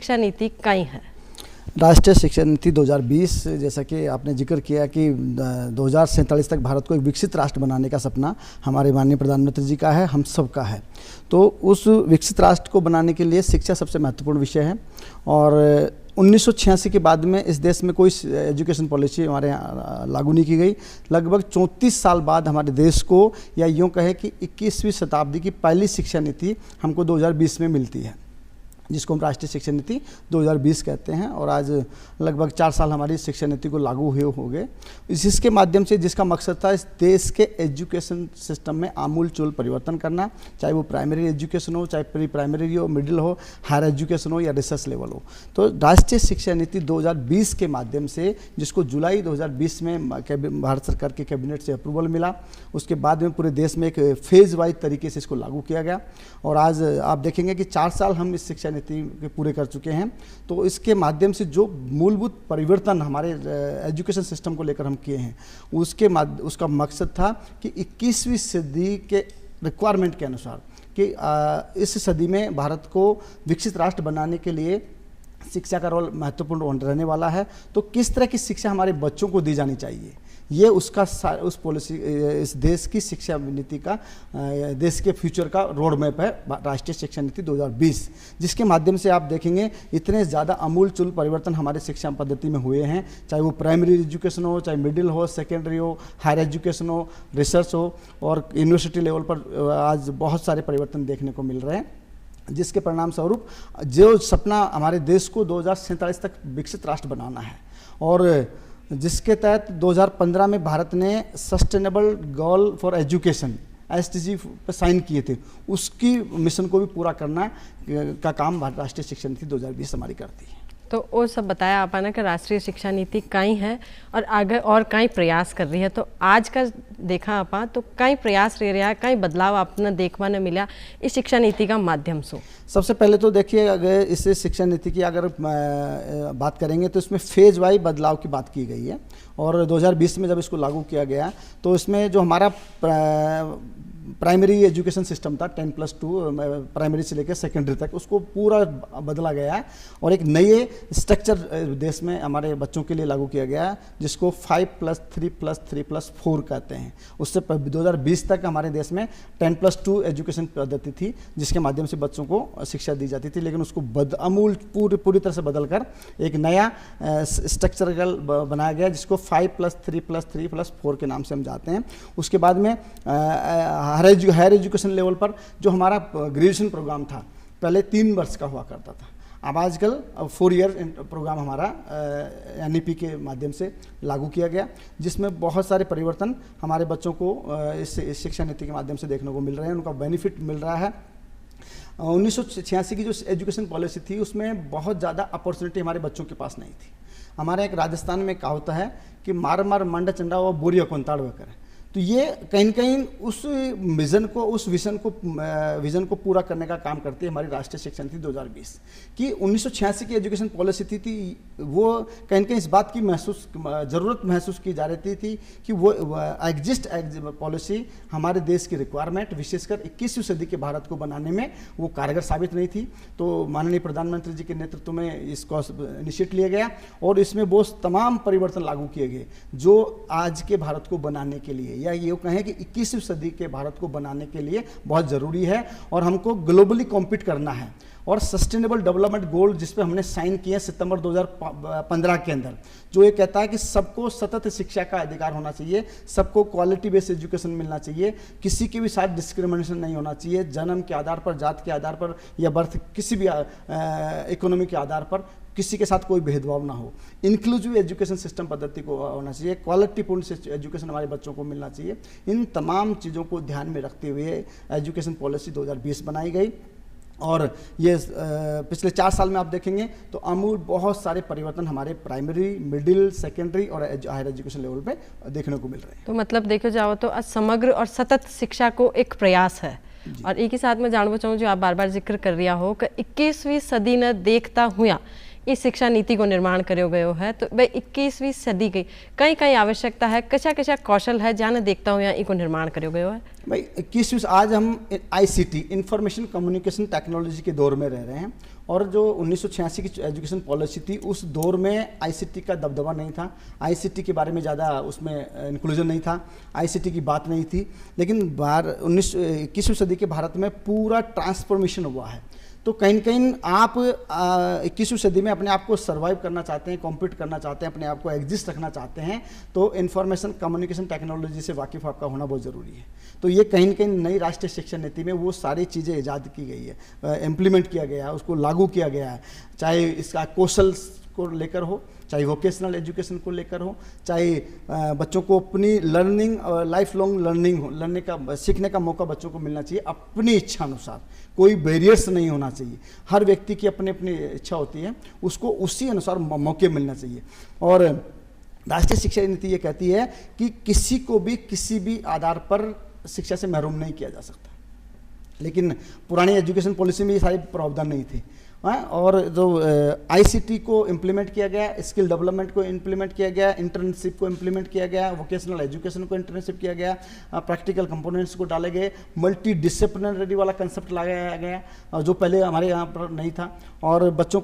शिक्षा नीति कई है? राष्ट्रीय शिक्षा नीति 2020, जैसा कि आपने जिक्र किया कि 2047 तक भारत को एक विकसित राष्ट्र बनाने का सपना हमारे माननीय प्रधानमंत्री जी का है, हम सब का है। तो उस विकसित राष्ट्र को बनाने के लिए शिक्षा सबसे महत्वपूर्ण विषय है। और 1986 के बाद में इस देश में कोई एजुकेशन पॉलिसी हमारे यहाँ लागू नहीं की गई। लगभग 34 साल बाद हमारे देश को, या यूँ कहे कि 21वीं शताब्दी की पहली शिक्षा नीति हमको 2020 में मिलती है, जिसको हम राष्ट्रीय शिक्षा नीति 2020 कहते हैं। और आज लगभग 4 साल हमारी शिक्षा नीति को लागू हुए हो गए। इसके माध्यम से जिसका मकसद था इस देश के एजुकेशन सिस्टम में आमूल चूल परिवर्तन करना, चाहे वो प्राइमरी एजुकेशन हो, चाहे प्री प्राइमरी हो, मिडिल हो, हायर एजुकेशन हो या रिसर्च लेवल हो। तो राष्ट्रीय शिक्षा नीति 2020 के माध्यम से, जिसको जुलाई 2020 में भारत सरकार के कैबिनेट से अप्रूवल मिला, उसके बाद में पूरे देश में एक फेज वाइज तरीके से इसको लागू किया गया। और आज आप देखेंगे कि 4 साल हम इस शिक्षा नीति के पूरे कर चुके हैं। तो इसके माध्यम से जो मूलभूत परिवर्तन हमारे एजुकेशन सिस्टम को लेकर हम किए हैं, उसका मकसद था कि 21वीं सदी के रिक्वायरमेंट के अनुसार कि इस सदी में भारत को विकसित राष्ट्र बनाने के लिए शिक्षा का रोल महत्वपूर्ण रहने वाला है। तो किस तरह की शिक्षा हमारे बच्चों को दी जानी चाहिए, ये उस पॉलिसी, इस देश की शिक्षा नीति का, देश के फ्यूचर का रोड मैप है राष्ट्रीय शिक्षा नीति 2020, जिसके माध्यम से आप देखेंगे इतने ज़्यादा आमूल चूल परिवर्तन हमारे शिक्षा पद्धति में हुए हैं, चाहे वो प्राइमरी एजुकेशन हो, चाहे मिडिल हो, सेकेंडरी हो, हायर एजुकेशन हो, रिसर्च हो, और यूनिवर्सिटी लेवल पर आज बहुत सारे परिवर्तन देखने को मिल रहे हैं, जिसके परिणाम स्वरूप जो सपना हमारे देश को 2047 तक विकसित राष्ट्र बनाना है, और जिसके तहत 2015 में भारत ने sustainable goal for education SDG पर साइन किए थे, उसकी मिशन को भी पूरा करना का काम राष्ट्रीय शिक्षा नीति 2020 हमारी करती है। तो वो सब बताया आपने कि राष्ट्रीय शिक्षा नीति कई है और आगे और कई प्रयास कर रही है। तो आज का देखा आपा तो कई प्रयास रह रहा है, कई बदलाव आपने देखने ने मिला इस शिक्षा नीति का माध्यम से। सबसे पहले तो देखिए, अगर इस शिक्षा नीति की अगर बात करेंगे तो इसमें फेज वाइज बदलाव की बात की गई है। और 2020 में जब इसको लागू किया गया तो इसमें जो हमारा प्राइमरी एजुकेशन सिस्टम था 10+2 प्राइमरी से लेकर सेकेंडरी तक, उसको पूरा बदला गया है और एक नए स्ट्रक्चर देश में हमारे बच्चों के लिए लागू किया गया है, जिसको 5+3+3+4 कहते हैं। उससे 2020 तक हमारे देश में 10+2 एजुकेशन पद्धति थी, जिसके माध्यम से बच्चों को शिक्षा दी जाती थी, लेकिन उसको अमूल पूरी तरह से बदलकर एक नया स्ट्रक्चरल बनाया गया, जिसको 5+3+3+4 के नाम से हम जाते हैं। उसके बाद में हायर एजुकेशन लेवल पर जो हमारा ग्रेजुएशन प्रोग्राम था, पहले 3 वर्ष का हुआ करता था, अब आजकल 4 ईयर प्रोग्राम हमारा NEP के माध्यम से लागू किया गया, जिसमें बहुत सारे परिवर्तन हमारे बच्चों को इस शिक्षा नीति के माध्यम से देखने को मिल रहे हैं, उनका बेनिफिट मिल रहा है। 1986 की जो एजुकेशन पॉलिसी थी उसमें बहुत ज़्यादा अपॉर्चुनिटी हमारे बच्चों के पास नहीं थी। हमारे एक राजस्थान में कहावत है कि मार मार मंड चंडा व बोरिया कोंताड़ कर। तो ये कहीं न कहीं उस विज़न को पूरा करने का काम करती है हमारी राष्ट्रीय शिक्षा नीति 2020 की। 1986 की एजुकेशन पॉलिसी थी वो कहीं न कहीं इस बात की ज़रूरत महसूस की जा रही थी कि वो एग्जिस्ट पॉलिसी हमारे देश की रिक्वायरमेंट, विशेषकर 21वीं सदी के भारत को बनाने में वो कारगर साबित नहीं थी। तो माननीय प्रधानमंत्री जी के नेतृत्व में इसको इनिशिएट लिया गया और इसमें वो तमाम परिवर्तन लागू किए गए जो आज के भारत को बनाने के लिए, या ये कहें कि 21वीं सदी के भारत को बनाने के लिए बहुत ज़रूरी है। और हमको ग्लोबली कॉम्पीट करना है। और सस्टेनेबल डेवलपमेंट गोल जिस पे हमने साइन किए सितंबर 2015 के अंदर, जो ये कहता है कि सबको सतत शिक्षा का अधिकार होना चाहिए, सबको क्वालिटी बेस्ड एजुकेशन मिलना चाहिए, किसी के भी साथ डिस्क्रिमिनेशन नहीं होना चाहिए, जन्म के आधार पर, जात के आधार पर या बर्थ किसी भी इकोनॉमी के आधार पर किसी के साथ कोई भेदभाव ना हो, इंक्लूसिव एजुकेशन सिस्टम पद्धति को होना चाहिए, क्वालिटीपूर्ण एजुकेशन हमारे बच्चों को मिलना चाहिए। इन तमाम चीज़ों को ध्यान में रखते हुए एजुकेशन पॉलिसी 2020 बनाई गई। और ये पिछले 4 साल में आप देखेंगे तो अमूल बहुत सारे परिवर्तन हमारे प्राइमरी, मिडिल, सेकेंडरी और हायर एजुकेशन लेवल पे देखने को मिल रहे हैं। तो मतलब देखो जाओ तो समग्र और सतत शिक्षा को एक प्रयास है। और एक ही साथ में जानना चाहूँ जो आप बार बार जिक्र कर रहा हो कि 21वीं सदी ने देखता हुआ इस शिक्षा नीति को निर्माण करो गयो है। तो भाई 21वीं सदी की कई कई आवश्यकता है, कशा कौशल है जाने देखता हूँ यहाँ इको निर्माण करो गयो है। भाई 21वीं आज हम ICT इंफॉर्मेशन कम्युनिकेशन टेक्नोलॉजी के दौर में रह रहे हैं और जो 1986 की एजुकेशन पॉलिसी थी उस दौर में आईसीटी का दबदबा नहीं था, आईसीटी के बारे में ज़्यादा उसमें इंक्लूजन नहीं था, आईसीटी की बात नहीं थी। लेकिन 21वीं सदी के भारत में पूरा ट्रांसफॉर्मेशन हुआ है। तो कहीं न कहीं आप 21वीं सदी में अपने आप को सर्वाइव करना चाहते हैं, कॉम्पीट करना चाहते हैं, अपने आप को एग्जिस्ट रखना चाहते हैं, तो इंफॉर्मेशन कम्युनिकेशन टेक्नोलॉजी से वाकिफ आपका होना बहुत ज़रूरी है। तो ये कहीं न कहीं नई राष्ट्रीय शिक्षा नीति में वो सारी चीज़ें ईजाद की गई है, इम्प्लीमेंट किया गया है, उसको लागू किया गया है। चाहे इसका कौशल को लेकर हो, चाहे वोकेशनल एजुकेशन को लेकर हो, चाहे बच्चों को अपनी लर्निंग लाइफ लॉन्ग लर्निंग हो, सीखने का मौका बच्चों को मिलना चाहिए अपनी इच्छा अनुसार, कोई बैरियर्स नहीं होना चाहिए। हर व्यक्ति की अपनी अपनी इच्छा होती है, उसको उसी अनुसार मौके मिलना चाहिए। और राष्ट्रीय शिक्षा नीति ये कहती है कि किसी को भी किसी भी आधार पर शिक्षा से महरूम नहीं किया जा सकता। लेकिन पुरानी एजुकेशन पॉलिसी में ये सारे प्रावधान नहीं थे। और जो आईसीटी को इम्प्लीमेंट किया गया, स्किल डेवलपमेंट को इम्प्लीमेंट किया गया, इंटर्नशिप को इम्प्लीमेंट किया गया, वोकेशनल एजुकेशन को इंटर्नशिप किया गया, प्रैक्टिकल कंपोनेंट्स को डाले गए, मल्टी डिसिप्लिनरी वाला कंसेप्ट लाया गया जो पहले हमारे यहाँ पर नहीं था। और बच्चों